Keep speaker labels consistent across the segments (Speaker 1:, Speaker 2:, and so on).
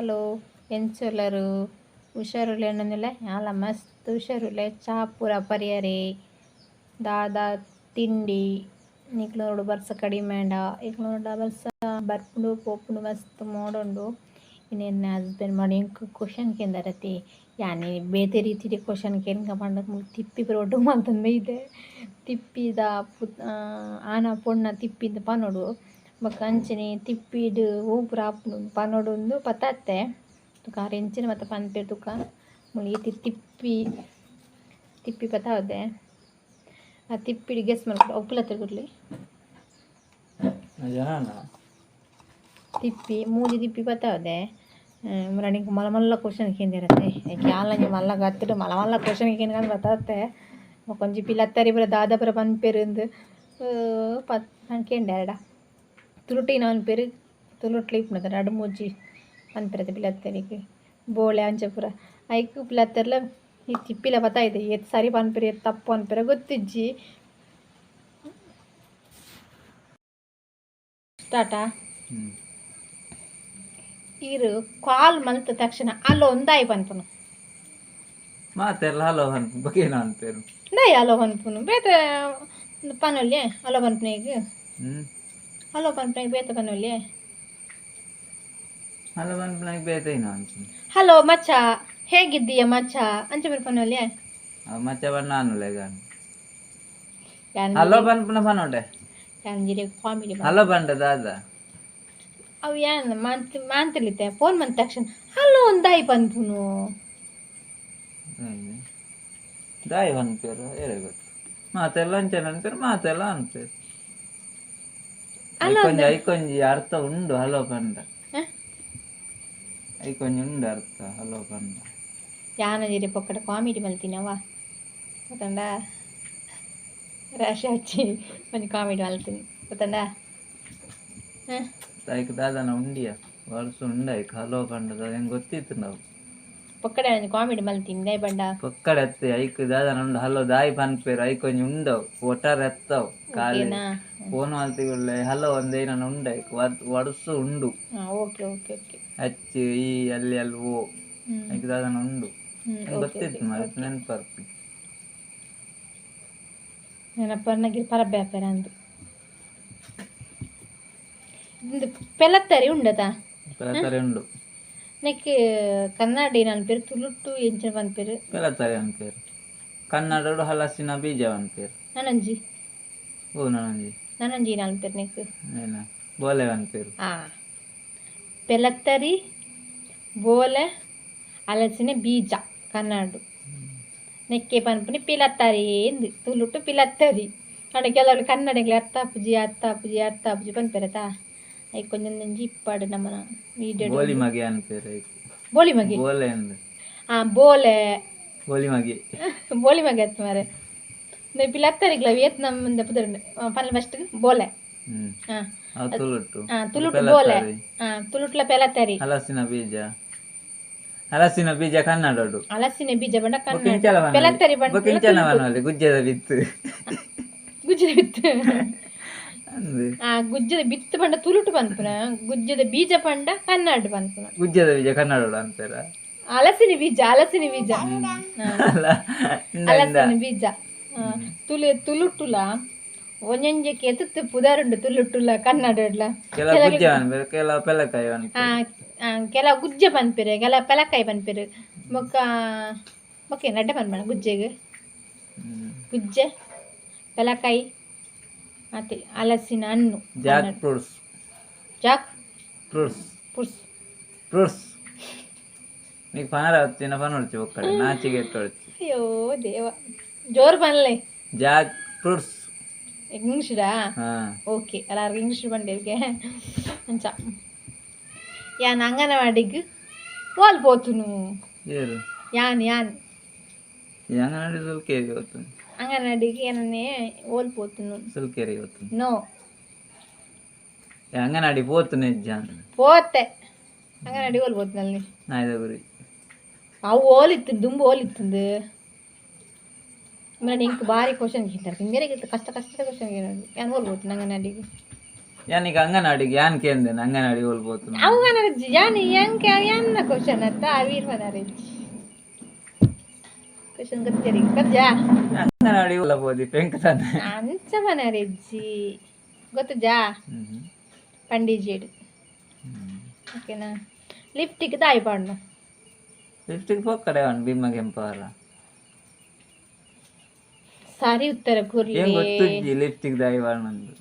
Speaker 1: hello ಎಂಚೊಲ್ಲರು ಹುಷಾರುಲೆ ಅನ್ನೊಂದಿಲ್ಲ ಯಾಲ ಮಸ್ತ್ ಹುಷಾರುಲೆ ಚಾ ಪೂರ ಪರಿಯರೆ ದಾದ ತಿಂಡಿ ನಿಕ್ಲೋಡು ಬರ್ಸ ಕಡಿಮೆ ಇಕ್ಲೋಡ ಬರ್ಸ ಬರ್ಪುಂಡು ಪೋಪುಂಡು ಮಸ್ತ್ ಮೋಡೊಂಡು ಇನ್ನೆನ್ನ ಹಸ್ಬೆಂಡ್ ಮಾಡಿ ಕ್ವಶನ್ ಕೇಂದರತಿ ಯಾನಿ ಬೇತೆ ರೀತಿ ಕ್ವಶನ್ ಕೇನ್ಕ ಪಂಡ ತಿಪ್ಪಿ ಒಟ್ಟು ಮಂತಂದು ಮೇಯ್ದೆ ತಿಪ್ಪಿದ ಆನ ಪೊಣ್ಣ ತಿಪ್ಪಿದ ಪನೋಡು ಬೊಕ್ಕ ಅಂಚನೆ ತಿಪ್ಪಿಡು ಊಪುರ ಆಪುಂಡು ಪನೋಡು ಉಂದು ಪತ್ತಾತ್ತೆ ತುಕ ಎಂಚಿನ ಮತ್ತು ಪನ್ಪೇರು ತುಕ ಮುಳಿಗೆ ತಿಪ್ಪಿ ತಿಪ್ಪಿ ಪತ್ತಾವದೆ ಆ ತಿಪ್ಪಿಡು ಗೆಸ್ ಮಾಡ್ಕೊಂಡು ಉಪ್ಪುಲ ತಿರುಗುಡ್ಲಿ ತಿಪ್ಪಿ ಮೂಜಿ ತಿಪ್ಪಿ ಪತ್ತಾವದೆ ಮರಣಿಗೆ ಮಲ್ಲ ಮಲ್ಲ ಕ್ವಶನ್ ಕೇಂದಿರತ್ತೆ ಯಾಕೆ ಮಲ್ಲ ಗತ್ತಿಡು ಮಲ್ಲ ಮಲ್ಲ ಕ್ವಶನ್ ಕೇಂದ್ರ ಪತ್ತಾತ್ತೆ ಕೊಂಚ ಪಿಲ್ಲತ್ತರಿ ಬರ ದಾದ ಬರ ಪನ್ಪೇರು ಕೇಂದ್ರ ತುರುಟಿನ ಪನ್ಪೇರು ತುಳುಟ್ಲಿ ಇಪ್ಪುನದ ರಡು ಮೂಜಿ ಪನ್ಪೇರತ್ತೆ ಪಿಲ್ಲತ್ತರಿಗೆ ಬೋಳೆ ಅಂಚಪುರ ಐಕು ಪಿಲ್ಲತ್ತರ್ಲ ಈ ತಿಪ್ಪಿಲ ಪತ್ತಾಯಿದೆ ಎತ್ತು ಸರಿ ಪನ್ಪೇರು ಎತ್ತು ತಪ್ಪು ಪನ್ಪೇರ ಗೊತ್ತಿಜ್ಜಿ ಸ್ಟಾರ್ಟಾ ಇರು ಕಾಲ್ ಮಲ್ತ ತಕ್ಷಣ ಅಲ್ಲೋ ಒಂದಾಯಿ ಪನ್ಪುನು
Speaker 2: ಮಾತೆಲ್ಲ ಹಲೋ ಹನ್ಪು ಬಗೇನ ಅನ್ಪೇರು
Speaker 1: ದಯ ಹಲೋ ಪನ್ಪುನು ಬೇತ ಪನೊಲ್ಲೆ ಹಲೋ ಪನ್ಪನೆಗೆ ಹಲೋ ಪನ್ಪನೆಗೆ ಬೇತ ಪನೊಲ್ಲೆ
Speaker 2: ಹಲೋ ಪನ್ಪನೆಗೆ ಬೇತ ಏನು ಅನ್ಪು
Speaker 1: ಹಲೋ ಮಚ್ಚ ಹೇಗಿದ್ದೀಯ ಮಚ್ಚ ಅಂಚ ಪನ್ಪನೊಲ್ಲೆ
Speaker 2: ಮಚ್ಚ ಬಣ್ಣ ಅನ್ನುಲೆಗಾನು ಹಲೋ ಪನ್ಪುನ ಪನೋಡೆ
Speaker 1: ಯಾನ್ಜಿರೆ ಕಾಮಿಡಿ
Speaker 2: ಹಲೋ ಪಂಡ ದಾದ
Speaker 1: ಅವು ಯಾನ್ ಮಾಂತಲಿತೆ ಫೋನ್ ಬಂದ ತಕ್ಷಣ ಹಲೋ ಒಂದಾಯಿ ಪನ್ಪುನು
Speaker 2: ದಾಯಿ ಪನ್ಪೇರು ಹೇಳಿ ಗೊತ್ತು ಮಾತೆಲ್ಲ ಅಂಚೆನ ಅನ್ಪೇರು ಮಾತೆಲ್ಲ ಅನ್ಪೇರು ಐಕೊಂಜಿ ಅರ್ಥ ಉಂಡು ಹಲೋ ಪಂಡ ಐಕೊಂಜಿ ಉಂಡು ಅರ್ಥ ಹಲೋ ಪಂಡ
Speaker 1: ಯಾನಜಿರೆ ಪೊಕ್ಕಟ ಕಾಮಿಡಿ ಮಲ್ತೀನವ ಗೊತ್ತಂಡ ರಾಶಿ ಹಚ್ಚಿ ಒಂದು ಕಾಮಿಡಿ ಮಲ್ತೀನಿ ಗೊತ್ತಂಡ
Speaker 2: ಐಕ್ ದಾದನ ಉಂಡಿಯ ವರ್ಷ ಉಂಡಾಯ್ಕ ಹಲೋ ಪಂಡದ ಹೆಂಗೆ ಗೊತ್ತಿತ್ತು ನಾವು
Speaker 1: ಪೊಕ್ಕಡೆ ಒಂದು ಕಾಮಿಡಿ ಮಲ್ತೀನಿ ದಯ ಬಂಡ
Speaker 2: ಪೊಕ್ಕಡೆ ಎತ್ತೆ ಐಕ್ ದಾದನ ಉಂಡು ಹಲೋ ದಾಯಿ ಪನ್ಪೇರು ಐಕೊಂಜಿ ಉಂಡವು ಒಟ್ಟಾರ ಎತ್ತವು ಕಾಲಿ ಫೋನ್ ಮಲ್ತಿಗುಳ್ಳೆ ಹಲೋ ಒಂದೇನ ಉಂಡಾಯ್ಕ ವರ್ಷ ಉಂಡು
Speaker 1: ಓಕೆ ಓಕೆ ಓಕೆ
Speaker 2: ಹಚ್ಚಿ ಈ ಅಲ್ಲಿ ಅಲ್ಲಿ ಓ ಐಕ್ ದಾದನ ಉಂಡು ಗೊತ್ತಿತ್ತು మరి ನೆನಪರ್ಪಿ
Speaker 1: ನೆನಪರ್ನಗಿರಿ ಪರಬ್ಯಾಪರ ಅಂದು ಇಂದು ಪೆಲತ್ತರಿ ಉಂಡತಾ
Speaker 2: ಪೆಲತ್ತರಿ ಉಂಡು
Speaker 1: ನೆಕ್ ಕನ್ನಡಿ ಅನ್ಪೇರು ತುಳುಟ್ಟು ಎಂಚಿನ ಪನ್ಪೇರು
Speaker 2: ಪೆಲತ್ತರಿ ಅನ್ಪೇರು ಕನ್ನಡಡು ಹಲಸಿನ ಬೀಜ ಅನ್ಪೇರು
Speaker 1: ನನಂಜಿ
Speaker 2: ಓ ನನಂಜಿ
Speaker 1: ನನಂಜಿ ಅನ್ಪೇರು ನೆಕ್
Speaker 2: ಏನ ಬೋಲೆ ಅನ್ಪೇರು
Speaker 1: ಪೆಲತ್ತರಿ ಬೋಲೆ ಹಲಸಿನ ಬೀಜ ಕನ್ನಡ ನೆಕ್ಕೆ ಪನ್ಪುನಿ ಪಿಲತ್ತರಿ ಎಂದು ತುಳುಟು ಪಿಲತ್ತರಿ ಅಡ ಕೆಲವರು ಕನ್ನಡಗಳು ಅರ್ಥ ಅಪ್ಪುಜಿ ಪನ್ಪೇರತಾ ಐ ಕೊಂಚ ಇಪ್ಪಾಡು ನಮ್ಮನ ವೀಡಿಯೋ
Speaker 2: ಬೋಲಿ ಮಗೆ ಅನ್ಪೇರು
Speaker 1: ಬೋಲಿ ಮಗೆ
Speaker 2: ಬೋಲೆ ಎಂದು
Speaker 1: ಬೋಲೆ
Speaker 2: ಬೋಲಿ ಮಗೆ
Speaker 1: ಬೋಲಿ ಮಗೆ ಅತ್ತ ಮಾರೆ ಪಿಲತ್ತರಿಗ್ಲ ವಿಯತ್ನಾಂ ಪುದರುಂಡು ಪನ್ಲ ಫಸ್ಟ್ ಬೋಲೆ
Speaker 2: ತುಳುಟು
Speaker 1: ತುಳುಟು ಬೋಲೆ ತುಳುಟ್ಲ ಪೆಲತ್ತರಿ
Speaker 2: ಹಲಸಿನ ಬೀಜ ಕನ್ನಡಡು
Speaker 1: ಹಲಸಿನ ಬೀಜ ಬಂಡ ಕನ್ನಡ ಪೆಲತ್ತರಿ ಬಂಡ
Speaker 2: ಗುಜ್ಜದ ಬಿತ್ತು
Speaker 1: ಗುಜ್ಜದ ಬಿತ್ತು ಬಂಡ ತುಳುಟು ಪನ್ಪುನ ಗುಜ್ಜದ ಬೀಜ ಪಂಡ ಕನ್ನಡ ಪನ್ಪುನ
Speaker 2: ಗುಜ್ಜದ ಬೀಜ ಕನ್ನಡ ಅಂತಾರ
Speaker 1: ಹಲಸಿನ ಬೀಜ ಹಲಸಿನ ಬೀಜ ತುಳುಟುಲ ಒಂಜೊಂಜಕ್ಕೆ ಎತ್ತು ಪುದಾರುಂಡು ತುಳುಟುಲ ಕನ್ನಡ ಕೆಲ ಗುಜ್ಜೆ ಪನ್ಪೇರು ಕೆಲ ಪೆಲಕಾಯಿ ಪನ್ಪೇರು ಬೊಕ್ಕ ನಡ್ಡೆ ಪನ್ಪಣ ಗುಜ್ಜೆಗೆ ಗುಜ್ಜೆ ಪೆಲಕಾಯಿ ಮತ್ತೆ ಹಲಸಿನ ಹಣ್ಣು ಜಾಕ್ ಫ್ರೂಟ್ಸ್
Speaker 2: నీకు పనరా చిన్న పని వచ్చి ఒక్కడ నాచిಗೆ ఎట్టొచ్చి
Speaker 1: అయ్యో దేవ జోరు పనులే
Speaker 2: జాక్ ఫ్రూట్స్
Speaker 1: ఇంగ్లీషుడా ఓకే ಎಲ್ಲರಿಗೂ ಇಂಗ್ಲೀಷ್ ಬಂದಿಗೆ ಅಂಚ ಯಾನ್ ಅಂಗನವಾಡಿಗೆ ವಾಲ್ పోతును
Speaker 2: ఏరు
Speaker 1: యాన్
Speaker 2: అంగనవాడి సుల్కేరి పోతుంది
Speaker 1: అంగనవాడికి ఏననే ఓల్ పోతును
Speaker 2: సుల్కేరి పోతుంది
Speaker 1: నో
Speaker 2: అంగనవాడి పోతునే జాన్
Speaker 1: పోతే అంగనవాడి ఓల్ పోతున్నల్ని
Speaker 2: నాయదగురి
Speaker 1: ಅವು ಓಲಿತ್ತು ದುಂಬು ಓಲಿತ್ತಂದು మరి ఇంక భారీ క్వశ్చన్ ಕೇಳ್ತಾರೆ ಹಿಂಗೆ ಕಷ್ಟ ಕ್ವಶನ್ ಏನು ಓಲ್ಬೋದು ಅಂಗನವಾಡಿಗೆ
Speaker 2: నీకు అంగనాడికి యానికి ఏంది అంగనాడి వెళ్ళిపోతున్నా
Speaker 1: ಅವನರಜ್ಜಿ ಯಾನಿ ಯಂಕೆ ಯಾನ್ನ ಕ್ವಶನ್ ಅತ್ತ ವೀರ್ವನರಜ್ಜಿ ಕ್ವಶನ್ ಗೊತ್ತಿರಿ ಕರ್ಜಾ
Speaker 2: ಅಂಗನವಾಡಿ వెళ్ళబోది పెంకుతాನೆ
Speaker 1: ಅಂಚಮನರಜ್ಜಿ ಗೊತ್ತುಜಾ పండిజేడు ఓకేనా లిఫ్ట్కి దాయి పడను
Speaker 2: లిఫ్ట్కి పొక్కడే వాడిని బిమ్మ కెంపారా
Speaker 1: సారీ ఉత్తర కూర్లి
Speaker 2: ఏం ಗೊತ್ತುಜ್ಜಿ ಲಿಫ್ಟಿಗೆ ದಾಯಿ ಬಾಣಂದು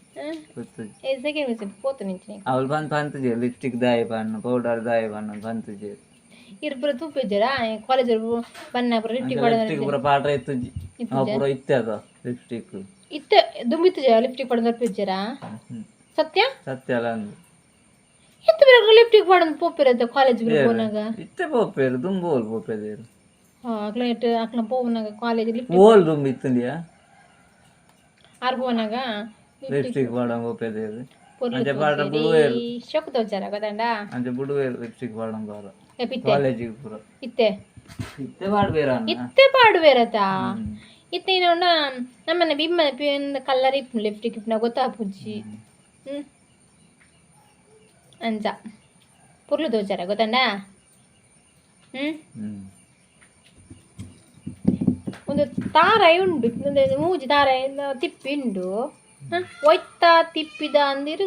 Speaker 2: ಗೊತ್ತುಜ್ಜಿ
Speaker 1: ಸೆಕೆಂಡ್ ಮಿಷನ್ ಪೋತು ನಿಂಚಿ
Speaker 2: ಅವಳು ಪಂತುಜೆ ಲಿಫ್ಟಿಗೆ ದಾಯಿ ಬಾಣ ಪೌಡರ್ ದಾಯಿ ಬಾಣ ಪಂತುಜೆ
Speaker 1: ಇರ್ಬರು ತೂಪಿಜ್ಜರ ಕಾಲೇಜ್ ಬನ್ನ ಪುರ ಲಿಫ್ಟಿಗೆ ಪಡ
Speaker 2: ಲಿಫ್ಟಿಗೆ ಪುರ ಪಾಠ ಇತ್ತುಜ್ಜಿ ಅವ ಪುರ ಇತ್ತೆ ಅದ ಲಿಫ್ಟಿಕ್
Speaker 1: ಇತ್ತೆ ದುಂಬಿತ್ತುಜ ಲಿಫ್ಟಿಗೆ ಪಡ ತಪ್ಪಿಜ್ಜರ ಸತ್ಯ
Speaker 2: ಸತ್ಯ ಅಲ್ಲ ಅಂದು
Speaker 1: ಎಂತ ಬೇರೆ ಲಿಫ್ಟಿಗೆ ಪಡ ಪೋಪಿರತ್ತ ಕಾಲೇಜ್ ಹೋನಾಗ
Speaker 2: ಇತ್ತೆ ಪೋಪೇರು ದುಂಬೋಲ್ ಪೋಪೇದೇರು
Speaker 1: ಅಕ್ಲೇಟ್ ಅಕ್ಲ ಪೋನಾಗ ಕಾಲೇಜ್ ಲಿಫ್ಟ್
Speaker 2: ಓಲ್ ದುಂಬ ಇತ್ತುಂದಿಯಾ
Speaker 1: ಆರ್ ಹೋನಾಗ
Speaker 2: ಲಿಫ್ಟಿಗೆ ಪಡ ಪೋಪೇದೇರು ಅಂಚೆ ಪಾಠ ಬುಡುವೇರು
Speaker 1: ಶೋಕ್ ತೋಚಾರ ಗೊತ್ತಂಡ
Speaker 2: ಅಂಚೆ ಬುಡುವೇರು ಲಿಫ್ಟಿಗೆ ಪಡ ಬಾರ
Speaker 1: ಎಪಿತ್ತೆ
Speaker 2: ಕಾಲೇಜಿಗೆ ಪುರ
Speaker 1: ಇತ್ತೆ
Speaker 2: ಇತ್ತೆ ಪಾಡ್ಬೇರ
Speaker 1: ಇತ್ತೆ ಪಾಡುವೇರತ ಇತ್ತೆ ಇನ್ನೊಂಡ ನಮ್ಮನೆ ಬಿಮ್ಮ ಕಲ್ಲರ್ ಇಪ್ಪು ಲಿಫ್ಟಿಗೆ ಇಪ್ಪನ ಗೊತ್ತಾ ಪುಜ್ಜಿ ಅಂಚ ಪುರ್ಲು ತೋಚಾರ ಗೊತ್ತಂಡ ಒಂದು ತಾರಾಯಿ ಉಂಡು ಒಂದು ಮೂಜಿ ತಾರಾಯಿ ತಿಪ್ಪಿ ಉಂಡು ಒಯ್ತಾ ತಿಪ್ಪಿದ ಅಂದಿರು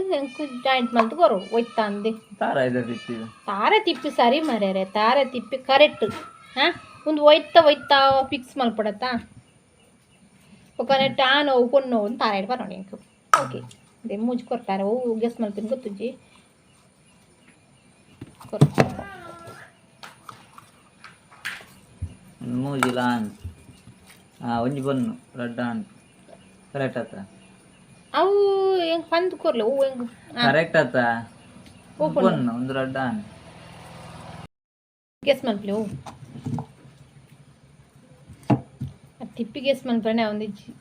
Speaker 1: ಜಾಯಿಂಟ್ ಮಲ್ತು ಬರೋ ಒಯ್ತಾ ಅಂದಿ ತಾರೆ ತಿಪ್ಪಿ ಸರಿ ಮರ್ಯಾರೆ ತಾರೆ ತಿಪ್ಪಿ ಕರೆಕ್ಟ್ ಒಂದು ಒಯ್ತಾ ಫಿಕ್ಸ್ ಮಲ್ಪಡತ್ತಾ ఒక నెట్ ఆన్ కొన్నో తారాడు పర్వాడు ఇంకో ఓకే అదే మూజి కొట్టారు గెస్ మల్పిన ಗೊತ್ತುಜ್ಜಿ
Speaker 2: ಮೂಜಿ ಲಾನ್ ಒಂಜಿ ಬನ್ನು ರಡ್ಡ ಆನ್ ಕರೆಕ್ಟ್ ಆತ
Speaker 1: ಅವು ಹೆಂಗ್ ಪಂದ್ ಕೊರ್ಲೆ ಓ ಹೆಂಗ್
Speaker 2: ಕರೆಕ್ಟ್ ಆತ ಬನ್ನು ಒಂದು ರಡ್ಡ ಆನ್
Speaker 1: ಗೆಸ್ ಮಲ್ಪ್ಲಿ ಓ ತಿಪ್ಪಿ ಗೆಸ್ ಮಲ್ಪನೆ ಒಂದಿಜ್ಜಿ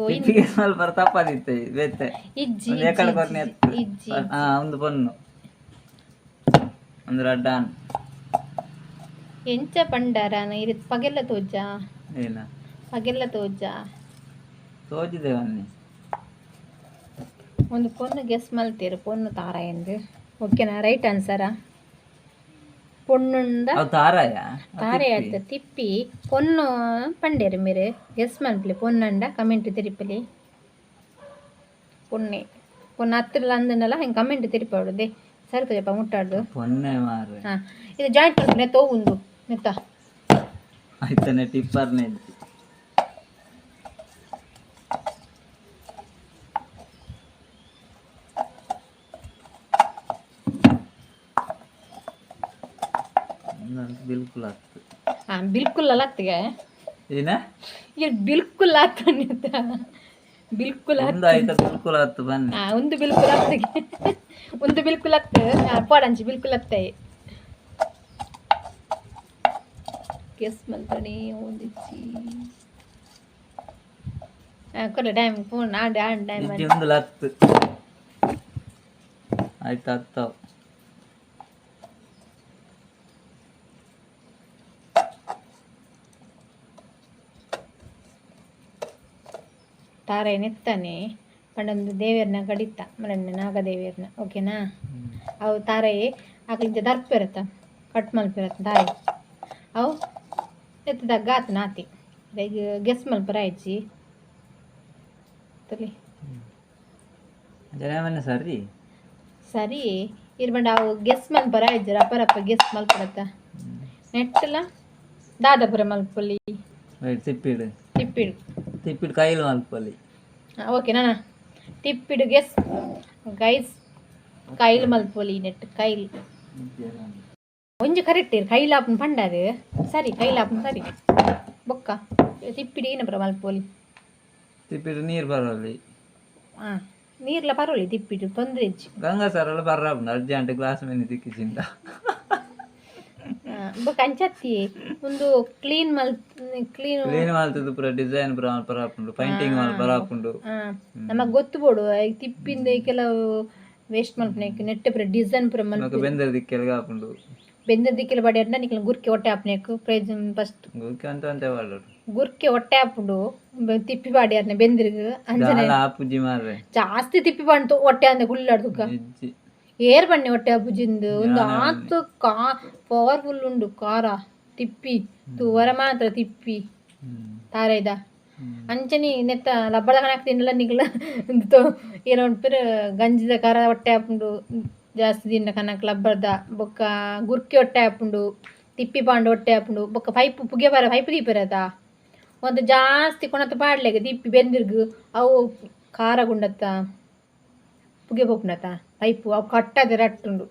Speaker 2: ತಿಪ್ಪಿ ಗೆಸ್ ಮಲ್ಪರ ತಪ್ಪದಿತ್ತೆ ಬೇತೆ
Speaker 1: ಇಜ್ಜಿ
Speaker 2: ಒಂದು ಎಕಡೆ ಕೊರ್ನೆ
Speaker 1: ಇಜ್ಜಿ
Speaker 2: ಒಂದು ಬನ್ನು ಒಂದು ರಡ್ಡ ಆನ್
Speaker 1: ಎಂಚ ಪಂಡಾರಾನ ಇರಿ ಪಗೆಲ್ಲ ತೋಜ
Speaker 2: ಏನ
Speaker 1: ಪಗೆಲ್ಲ ತೋಜ
Speaker 2: ತೋಜಿದೇವನ್ನಿ
Speaker 1: ಒಂದು ಪೊನ್ನು ಗೆಸ್ ಮಲ್ತೀರು ಪೊನ್ನು ತಾರ ಎಂದು ಓಕೆನಾ ರೈಟ್ ಆನ್ಸರಾ పొన్నుండ తారయాత తిప్పి పొన్ను పండేరు మీరు గెస్ మల్పలి పొన్నండ కమెంట్ తిరిపలి పొన్నే పొన్ను ಹತ್ತಿರಲ್ಲ ಅಂದನಲ್ಲ ಹಿಂಗೆ ಕಮೆಂಟ್ ತಿರುಪಾಡುದೆ ಸರಿ ತೋಜಪ್ಪ ಮುಟ್ಟಾಡ್ದು
Speaker 2: పొన్నే ಮಾರೆ
Speaker 1: ಇದು ಜಾಯಿಂಟ್ ಮಾಡ್ತೀನಿ ತೋ ಒಂದು ನೆತ್ತ
Speaker 2: ಆಯ್ತಾನೆ ಟಿಪ್ಪರ್ನೇ बिल्कुल आत
Speaker 1: हाँ बिल्कुल लागते
Speaker 2: ಏನ
Speaker 1: ये बिल्कुल आत बिल्कुल
Speaker 2: ಒಂದು ಆಯ್ತಾ ಬಿಲ್ಕುಲ್ ಆತ್ ಬನ್ನಿ
Speaker 1: ಒಂದು ಬಿಲ್ಕುಲ್ ಆಗ್ತದೆ ಒಂದು ಬಿಲ್ಕುಲ್ ಆಗ್ತದೆ ಪಾಡಂಚಿ ಬಿಲ್ಕುಲ್ ಆಗ್ತಾಯಿ ಗೆಸ್ ಮಲ್ಪಣಿ ಒಂದಿಚ್ಚಿ ಕೊಲ್ಲ ಟೈಮ್ ಫೋನ್ ಆಂಡ್ ಟೈಮ್
Speaker 2: ಒಂದು ಲತ್ತು ಆಯ್ತು ಆಗ್ತಾವ
Speaker 1: ತಾರಾಯಿ ನೆತ್ತಾನೆ ಪಂಡೊಂದು ದೇವಿಯರ್ನ ಕಡಿತ ಮರಣ್ಣ ನಾಗದೇವಿಯರ್ನ ಓಕೆನಾ ಅವು ತಾರಾಯಿ ಆಕಲಿಂಚ ದರ್ಪಿರತ್ತ ಕಟ್ ಮಲ್ಪಿರತ್ತ ತಾಯಿ ಅವು ಎತ್ತದಾಗ ಗಾತ ನಾತಿ ಈಗ ಗೆಸ್ ಮಲ್ಪರ ಆಯ್ಚಿ ತಲಿ
Speaker 2: ಸರಿ
Speaker 1: ಸರಿ ಇರ್ಬಂಡ ಅವು ಗೆಸ್ ಮಲ್ಪರ ಆಯ್ಜರ ಅಪ್ಪರಪ್ಪ ಗೆಸ್ ಮಲ್ಪಡತ್ತ ನೆಟ್ಟಲ್ಲ ದಾದಾಪುರ ಮಲ್ಪಲ್ಲಿ
Speaker 2: ತಿಪ್ಪಿಡು
Speaker 1: ತಿಪ್ಪಿಡು
Speaker 2: ತಿಪ್ಪಿಡು ಕೈಲು ಮಲ್ಪಲ್ಲಿ
Speaker 1: ಓಕೆನಾ ತಿಪ್ಪಿಡು ಗೆಸ್ ಗೈಸ್ ಕೈಲು ಮಲ್ಪೊಲಿ ನೆಟ್ ಕೈಲು ಒಂಜಿ ಕರೆಕ್ಟ್ ಇರು ಕೈಲಾಪನ್ ಪಂಡಾರು ಸರಿ ಕೈಲಾಪನ್ ಸರಿ ಬೊಕ್ಕ ತಿಪ್ಪಿಡು ಏನಪ್ಪ ಮಲ್ಪೊಲಿ
Speaker 2: ತಿಪ್ಪಿಡು ನೀರು ಬರೋಲ್ಲಿ
Speaker 1: ಹಾಂ ನೀರ್ಲ ಪರವಲಿ ತಿಪ್ಪಿಡು ತೊಂದರೆ ಇಜ್ಜಿ
Speaker 2: ಗಂಗಾ ಸರಳ ಬರ್ರಾಪುಂಡು ಅರ್ಜೆಂಟ್ ಕ್ಲಾಸ್ ಮೇಲೆ ತಿಕ್ಕಿಸಿಂದ
Speaker 1: ಬೊಕ್ಕ ಅಂಚತ್ತಿ ಒಂದು ಕ್ಲೀನ್
Speaker 2: ಮಲ್ತದು ಪೂರ ಡಿಸೈನ್ ಬರಾಪುಂಡು ಪೈಂಟಿಂಗ್ ಬರಾಪುಂಡು
Speaker 1: ನಮಗ್ ಗೊತ್ತು ಬೋಡು ತಿಪ್ಪಿಂದ ಕೆಲವು ವೇಸ್ಟ್ ಮಲ್ಪನೆ ನೆಟ್ಟ ಪೂರ ಡಿಸೈನ್ ಪೂರ ಮಲ್ಪನೆ
Speaker 2: ಬೆಂದರ ದಿಕ್ಕೆಲ್ಲ ಆಪುಂಡು
Speaker 1: ಬೆಂದರ ದಿಕ್ಕೆಲ್ಲ ಬಡಿ ಅಡ್ಡ ನಿಕ್ಲ ಗುರ್ಕೆ ಹೊಟ್ಟೆ ಆಪ್ನೇಕು ಪ್ರೈಸ್ ಫಸ್ಟ್
Speaker 2: ಗುರ್ಕೆ ಅಂತ ವಾಡೋಡು
Speaker 1: ಗುರ್ಕೆ ಹೊಟ್ಟೆ ಹಾಪುಂಡು ತಿಪ್ಪಿ ಪಾಡಿ ಅದನ್ನ ಬೆಂದಿರ್ಗು ಅಂಜನೆ
Speaker 2: ದಾಲ ಆಪುಜಿ ಮಾರ್ರೆ
Speaker 1: ಜಾಸ್ತಿ ತಿಪ್ಪಿ ಪಾಂಡು ಹೊಟ್ಟೆ ಅಂದ ಗುಳ್ಳಾಡ್ದುಕ
Speaker 2: ಇಜ್ಜಿ
Speaker 1: ಏರ್ ಬಣ್ಣೆ ಹೊಟ್ಟೆ ಹಬ್ಬುಜಿಂದು ಒಂದು ಆತು ಪವರ್ಫುಲ್ ಉಂಡು ಖಾರ ತಿಪ್ಪಿ ತೂವರ ಮಾತ್ರ ತಿಪ್ಪಿ ತಾರೈದ ಅಂಚನಿ ನೆತ್ತ ಲಬ್ಬಳ ಕಣಕ್ ತಿನ್ನಲ್ಲ ನಿಗ್ಲ ಏನೋ ಉಂಟು ಗಂಜಿದ ಖಾರ ಹೊಟ್ಟೆ ಹಾಪುಂಡು ಜಾಸ್ತಿ ದಿನ ಕನಕ್ ಲಬ್ಬರ್ದ ಬೊಕ್ಕ ಗುರ್ಕಿ ಹೊಟ್ಟೆ ಹಾಪುಂಡು ತಿಪ್ಪಿ ಪಾಂಡು ಹೊಟ್ಟೆ ಹಾಪುಂಡು ಬೊಕ್ಕ ಪೈಪು ಪುಗೆ ಬರ ಪೈಪು ದೀಪರದ ಒಂದು ಜಾಸ್ತಿ ಕೊಣತ್ತು ಪಾಡ್ಲೆಗೆ ತಿಪ್ಪಿ ಬೆಂದಿರ್ಗು ಅವು ಖಾರ ಗುಂಡತ್ತ ಪುಗೆ ಪೋಪುನತ ಪೈಪು ಅವು ಕಟ್ಟದೆ ರಟ್ಟುಂಡು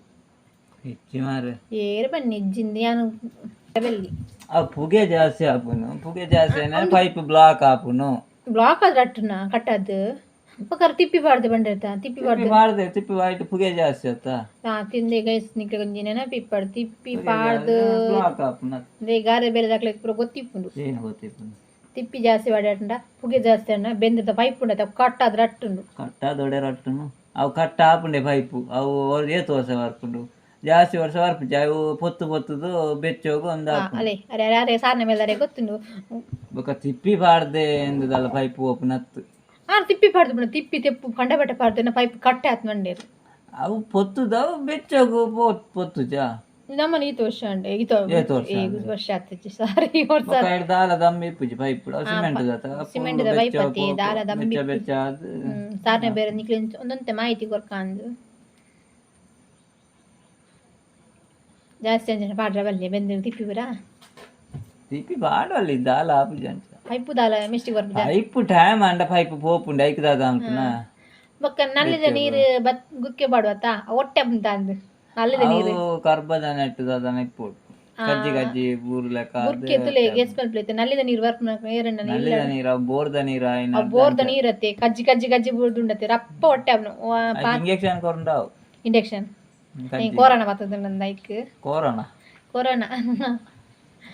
Speaker 2: ಇಜ್ಜಿ ಮಾರ್ರೆ
Speaker 1: ಏರು ಬನ್ನಿ ಇಜ್ಜಿಂದು ಯಾನು ಬೆಲ್ಲಿ
Speaker 2: ಅವು ಪುಗೆ ಜಾಸ್ತಿ ಆಪುನು ಪುಗೆ ಜಾಸ್ತಿ ಪೈಪ್ ಬ್ಲಾಕ್ ಆಪುನು
Speaker 1: ಬ್ಲಾಕ್ ಆದ್ರೆ ರಟ್ಟುನ ಕಟ್ಟದ್ದು ಬೊಕ್ಕ ತಿಪ್ಪಿ ಪಾಡ್ದೆ ಬಂದಿರ್ತ ತಿಪ್ಪಿ ಪಾಡ್ದೆ
Speaker 2: ಮಾಡ್ದೆ ತಿಪ್ಪಿ ವಾಯ್ಟ್ ಪುಗೆ ಜಾಸ್ತಿ ಆತ
Speaker 1: ತಿಂದೆ ಗೈಸ್ ನಿಕ್ಲೆ ಗೊಂಜಿ ನೆನಪಿಪ್ಪಡು ತಿಪ್ಪಿ ಪಾಡ್ದು
Speaker 2: ಬ್ಲಾಕ್ ಆಪುನ
Speaker 1: ಗಾರೆ ಬೇರೆ ದಾಖಲೆ ಪೂರ ಗೊತ್ತಿಪ್ಪುಂಡು
Speaker 2: ಏನು ಗೊತ್ತಿಪ್ಪುನು
Speaker 1: ತಿಪ್ಪಿ ಜಾಸ್ತಿ ವಾಡ್ಯಾಟಂಡ ಪುಗೆ ಜಾಸ್ತಿ ಅಣ್ಣ ಬೆಂದಿರ್ತ ಪೈಪ್ ಉಂಡತ ಕಟ್ಟಾದ ರಟ್ಟುಂಡು
Speaker 2: ಕಟ್ಟ ದೊಡ್ಡ ರಟ್ಟುನು ಅವು ಕಟ್ಟ ಆಪುಂಡೆ ಪೈಪು ಅವು ಏತು ವರ್ಷ ವರ್ಪುಂಡು ಜಾಸ್ತಿ ವರ್ಷ ವರ್ಪುಜಿ ಅವು ಪೊತ್ತು ಪೊತ್ತುದು ಬೆಚ್ಚೋಗು ಒಂದು
Speaker 1: ಅಲೆ ಅರೆ ಯಾರೇ ಸಾರನೆ ಮೇಲೆ ಗೊತ್ತುಂಡು
Speaker 2: ಬೊಕ ತಿಪ್ಪಿ ಪಾಡ್ದೆ ಎಂದುದಲ್ಲ ಪೈಪ್ ಓಪನತ್ತು
Speaker 1: ತಿಪ್ಪಿ ಪಾಡ್ದು ಬಿಡ ತಿಪ್ಪಿ ತೆಪ್ಪು ಕಂಡಬಟ್ಟೆ ಪಾಡ್ದು ಪೈಪ್ ಕಟ್ಟೆ ಆತ್ ಮಂಡೇರು
Speaker 2: ಅವು ಪೊತ್ತುದವು ಬೆಚ್ಚೋಗು ಪೊತ್ತುಜಾ
Speaker 1: ನಮ್ಮನೆ ಈತ ವರ್ಷ ಅಂಡೆ ಈತ ವರ್ಷ ಆಗ್ತೈತಿ ಸಾರಿ ವರ್ಷ
Speaker 2: ದಾಲ ದಮ್ಮಿ ಇಪ್ಪುಜಿ ಪೈಪ್
Speaker 1: ಸಿಮೆಂಟ್ ಪೈಪತಿ ದಾಲ ದಮ್ಮಿ
Speaker 2: ಬೆಚ್ಚ
Speaker 1: ಸಾರನೆ ಬೇರೆ ನಿಕ್ಲಿ ಒಂದೊಂತೆ ಮಾಹಿತಿ ಕೊರ್ಕಾಂದು ಜಾಸ್ತಿ ಅಂಜನೆ ಪಾಡ್ರ ಬಲ್ಲೆ ಬೆಂದಿರು ತಿಪ್ಪಿ ಬರ
Speaker 2: ತಿಪ್ಪಿ ಪಾಡಲ್ಲಿ ದಾಲ ಆಪುಜಿ ಅಂಚ
Speaker 1: ಪೈಪು ದಾಲ ಮಿಸ್ಟಿಕ್ ಬರ್ಬುದ
Speaker 2: ಪೈಪ್ ಟೈಮ್ ಅಂಡ ಪೈಪ್ ಪೋಪುಂಡು ಐಕ್ ದಾದ ಅಂಪುನ
Speaker 1: ಬೊಕ್ಕ ನಲ್ಲಿದ ನೀರು ಗುಕ್ಕೆ ಬಾಡುವತ್ತ ಹೊಟ್ಟೆ ಬಂತ ಅಂದು ನಲ್ಲಿದ ನೀರು
Speaker 2: ಕರ್ಬದ ನೆಟ್ಟು ದಾದ ನೆಪ್ಪೋಡು ಕಜ್ಜಿ ಕಜ್ಜಿ ಬೂರ್ ಲೆಕ್ಕ
Speaker 1: ಗುರ್ಕೆ ತುಲೆ ಗೆಸ್ ಪಲ್ಪ್ಲೇತೆ ನಲ್ಲಿದ ನೀರು ಬರ್ಪುನ ಏರಣ್ಣ
Speaker 2: ನಲ್ಲಿದ ನೀರ ಬೋರ್ದ ನೀರ
Speaker 1: ಬೋರ್ದ ನೀರತ್ತೆ ಕಜ್ಜಿ ಕಜ್ಜಿ ಕಜ್ಜಿ ಬೂರ್ದುಂಡತ್ತೆ ರಪ್ಪ ಹೊಟ್ಟೆ ಅವನು
Speaker 2: ಇಂಜೆಕ್ಷನ್ ಕೊರಂಡಾವ್
Speaker 1: ಇಂಜೆಕ್ಷನ್ ಕೊರೋನಾ ಬರ್ತದೆ ನಂದು hike
Speaker 2: corona
Speaker 1: corona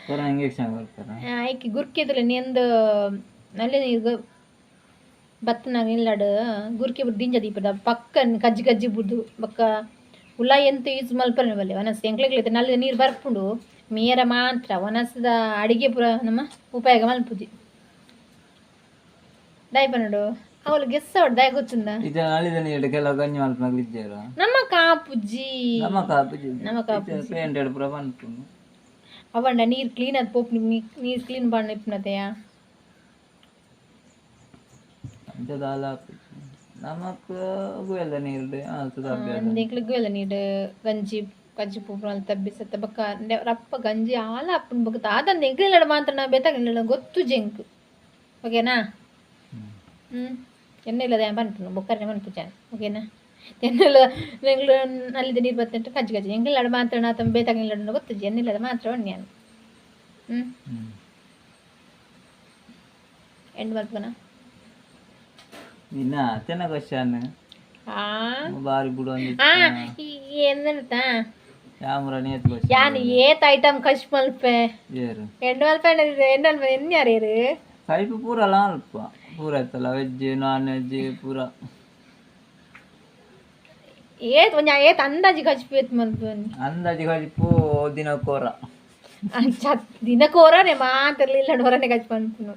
Speaker 2: corona injection ಕೊಡ್ತಾರ
Speaker 1: ಐಕ್ ಗುರ್ಕೆ ತುಲೆ ನಿಂದು ನಲ್ಲಿದ ನೀರು ಬತ್ತನಾಗ ನಿಲ್ಲಾಡು ಗುರ್ಕೆ ಬಿಟ್ಟು ದಿಂಜ ದೀಪದ ಪಕ್ಕನ್ ಕಜ್ಜಿ ಕಜ್ಜಿ ಬುದ್ದು ಬೊಕ್ಕ ಉಲ್ಲ ಎಂತ ಯೂಸ್ ಮಲ್ಪನೆ ಬಲ್ಲೆ ಒನಸ್ ಎಂಕ್ಲೆಗ್ಲೈತೆ ನಲ್ಲಿದ ನೀರು ಬರ್ಪುಂಡು ಮೇರ ಮಾತ್ರ ಒನಸದ ಅಡಿಗೆ ಪುರ ನಮ್ಮ ಉಪಯೋಗ ಮಲ್ಪುಜಿ ದಯಪನಡು ಅವಳು ಗೆಸ್ಸ ದಯ ಗೊತ್ತುಂದ
Speaker 2: ಇದು ನಲ್ಲಿದ ನೀರು ಕೆಲವು ಗಂಜಿ ಮಲ್ಪನಾಗ ಇದ್ದೇರ
Speaker 1: ನಮ್ಮ ಕಾಪುಜ್ಜಿ
Speaker 2: ನಮ್ಮ ಕಾಪುಜಿ
Speaker 1: ನಮ್ಮ ಕಾಪುಜ್ಜಿ
Speaker 2: ಪೇಂಟೆಡ್ ಪುರ ಬಂದ್ಪುಂಡು
Speaker 1: ಅವಂಡ ನೀರು ಕ್ಲೀನ್ ಅದು ಪೋಪ್ ನೀರು ಕ್ಲೀನ್ பண்ண ಇಪ್ಪನತೆಯ
Speaker 2: ದಾಲ ನಮಕ್ ಗುಯಲ್ದ ನೀರು
Speaker 1: ಗುಯಲ್ದ ನೀರು ಗಂಜಿ ಕಜ್ಜಿ ಪೂಪುನ ತಬ್ಬಿಸತ್ತ ಬಕ್ಕ ರಪ್ಪ ಗಂಜಿ ಆಲ ಅಪ್ಪನ ಬಕ್ಕ ಅದಂದು ಎಂಕ್ಲಿಲ್ಲಡ ಮಾತ್ರ ನಾ ಬೆತ್ತಾಗಿಲ್ಲ ಗೊತ್ತು ಜಂಕ್ ಓಕೆನಾ ಎಣ್ಣೆ ಇಲ್ಲದ ಬಂತು ಬೊಕ್ಕರನೆ ಮನ್ಪು ಜಾನ್ ಓಕೆನಾ ಎಣ್ಣೆ ಇಲ್ಲ ಬೆಂಗ್ಳೂರು ನಲ್ಲಿದ ನೀರು ಬತ್ತಂటే ಕಜ್ಜಿ ಕಜ್ಜಿ ಎಂಕ್ಲಿಲ್ಲಡ ಮಾತ್ರ ನಾ ತಮ್ಮ ಬೇತಾಗಿಲ್ಲ ಗೊತ್ತು ಎಣ್ಣೆ ಇಲ್ಲದ ಮಾತ್ರ ಒಣ್ಣೆ ಎಂಡ್ ಮಲ್ಪನ
Speaker 2: ಇನ್ನ ತೆನ ಕ್ವಶನ್ ಬಾರಿ ಬಿಡು
Speaker 1: ಎಂತ
Speaker 2: ಯಾಮರ ನಿಯತ್ ಕ್ವಶನ್
Speaker 1: ಯಾನು ಏತ್ ಐಟಮ್ ಕಶ್ ಮಲ್ಪೆ
Speaker 2: ಏರು
Speaker 1: ಎಂಡ್ ಮಲ್ಪೆ ಎಂಡ್ ಎನ್ಯಾರು ಏರು
Speaker 2: ಪೈಪ್ ಪೂರ ಅಲ್ಲ ಅಲ್ಪ ಪೂರ ಇತ್ತಲ್ಲ ವೆಜ್ ನಾನ್ ವೆಜ್ ಪೂರ
Speaker 1: ಏತ್ ಒಂಜ ಏತ್ ಅಂದಾಜಿ ಕಚ್ಪೇತ್ ಮಲ್ಪೆ
Speaker 2: ಅಂದಾಜಿ ಕಜಿಪು ದಿನ ಕೋರ
Speaker 1: ದಿನ ಕೋರನೆ ಮಾತಿರ್ಲಿಲ್ಲ ಹೊರನೆ ಕಚ್ ಮಲ್ಪನು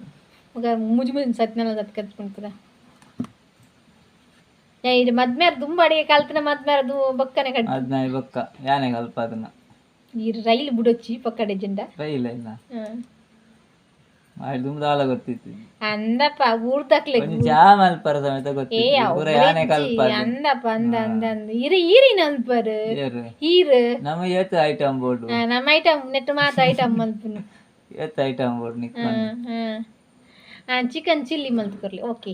Speaker 1: ಮಗ ಮುಜಿ ಮುಜಿ ಸತ್ನೆಲ್ಲ ಸತ್ ಕಚ್ ಮಲ್ಪದ ಇದು ಮದ್ಮೇರ್ ತುಂಬ ಅಡಿಗೆ ಕಲ್ತಿನ ಮದ್ಮೇರದು ಬೊಕ್ಕನೆ ಕಟ್ಟಿ
Speaker 2: ಅದ್ನಾಯ್ ಬೊಕ್ಕ ಯಾನೆ ಕಲ್ಪ ಅದನ್ನ
Speaker 1: ಈ ರೈಲ್ ಬಿಡೊಚ್ಚಿ ಪಕ್ಕಡೆ ಜೆಂಡ
Speaker 2: ರೈಲ್ ಇಲ್ಲ ಮಾಡಿ ತುಂಬ ದಾಲ ಗೊತ್ತಿತ್ತು
Speaker 1: ಅಂದಪ್ಪ ಊರ್ ತಕ್ಲೆ
Speaker 2: ಚಾ ಮಲ್ಪರ ಸಮೇತ ಗೊತ್ತಿತ್ತು ಪೂರ ಯಾನೆ ಕಲ್ಪ
Speaker 1: ಅಂದಪ್ಪ ಅಂದ ಅಂದ ಅಂದ ಈರಿನ ಅಲ್ಪರ್ ಈರ್
Speaker 2: ನಮ್ಮ ಏತ್ ಐಟಮ್ ಬೋರ್ಡ್
Speaker 1: ನಮ್ಮ ಐಟಮ್ ನೆಟ್ ಮಾತ ಐಟಮ್ ಮಲ್ಪನು
Speaker 2: ಏತ್ ಐಟಮ್ ಬೋರ್ಡ್ ನಿಕ್ಕೊಂಡು
Speaker 1: ಚಿಕನ್ ಚಿಲ್ಲಿ ಮಲ್ತ್ಕೊರ್ಲಿ ಓಕೆ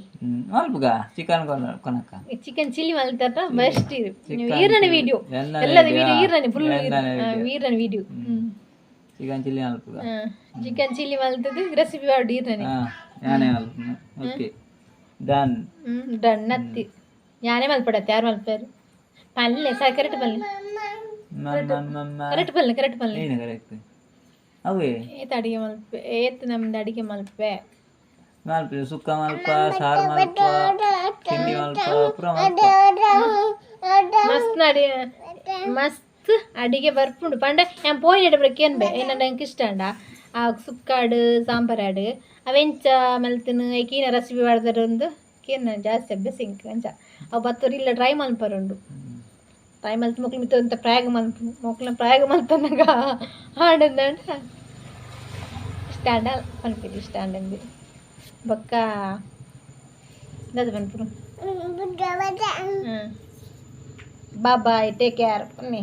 Speaker 2: ಮಲ್ಪುಗ ಚಿಕನ್ ಕೊನಕ
Speaker 1: ಚಿಕನ್ ಚಿಲ್ಲಿ ಮಲ್ತಾರ ಬೆಸ್ಟ್ ಇದು ಈರನ ವಿಡಿಯೋ ಎಲ್ಲದ ವಿಡಿಯೋ ಈರನ ಫುಲ್ ಈರನ ವಿಡಿಯೋ
Speaker 2: ಚಿಕನ್ ಚಿಲ್ಲಿ ಮಲ್ಪುಗ
Speaker 1: ಚಿಕನ್ ಚಿಲ್ಲಿ ಮಲ್ತದು ರೆಸಿಪಿ ಮಾಡಿ ಈರನ
Speaker 2: ಯಾನೆ ಮಲ್ಪುನ ಓಕೆ ಡನ್
Speaker 1: ಡನ್ ನತ್ತಿ ಯಾನೆ ಮಲ್ಪಡತ್ತೆ ಯಾರು ಮಲ್ಪಾರು ಪಲ್ಲೆ ಸರ್ ಕರೆಕ್ಟ್ ಪಲ್ಲೆ ಕರೆಕ್ಟ್ ಪಲ್ಲೆ
Speaker 2: ಏನು ಕರೆಕ್ಟ್ ಅವೇ
Speaker 1: ಏತ್ ಅಡಿಗೆ ಮಲ್ಪೆ ಏತ್ ನಮ್ದು ಅಡಿಗೆ ಮಲ್ಪೆ
Speaker 2: ಮಲ್ಪೆ ಸುಕ್ಕ ಮಲ್ಪ ಸಾರು ಮಲ್ಪ ತಿಂಡಿ ಮಲ್ಪ ಪೂರ ಮಲ್ಪ
Speaker 1: ಮಸ್ತ್ ಮಸ್ತ್ ಅಡಿಗೆ ಬರ್ಪುಂಡು ಪಂಡ ഞാൻ പോയിട്ട് ഇവിടെ കേൻബെ എന്നണ്ട എനിക്ക് ഇഷ്ടണ്ട ആ സുക്കാട് സാമ്പാറാട് ಅವೆಂಚ ಮಲ್ತಿನ ಐಕೀನ ರೆಸಿಪಿ ಮಾಡಿದ್ರೆ ಒಂದು ಕೇನ ಜಾಸ್ತಿ ಅಭ್ಯಾಸ ಇಂಕ ಅಂಚ ಅವು ಬತ್ತೂರು ಇಲ್ಲ ಟ್ರೈ ಮಲ್ಪರುಂಡು ಟ್ರೈ ಮಲ್ತು ಮಕ್ಳು ಮಿತ್ತ ಅಂತ ಪ್ರಯೋಗ ಮಲ್ಪು ಮಕ್ಳನ್ನ ಪ್ರಯೋಗ ಮಲ್ತನಾಗ ಹಾಡಂದಂಡ ಸ್ಟ್ಯಾಂಡ ಪನ್ಪಿರಿ ಸ್ಟ್ಯಾಂಡ್ ಅಂದಿರಿ ಬೊಕ್ಕ ಅದು ಪನ್ಪುರು ಬಾಯ್ ಟೇಕ್ ಕೇರ್ ಬನ್ನಿ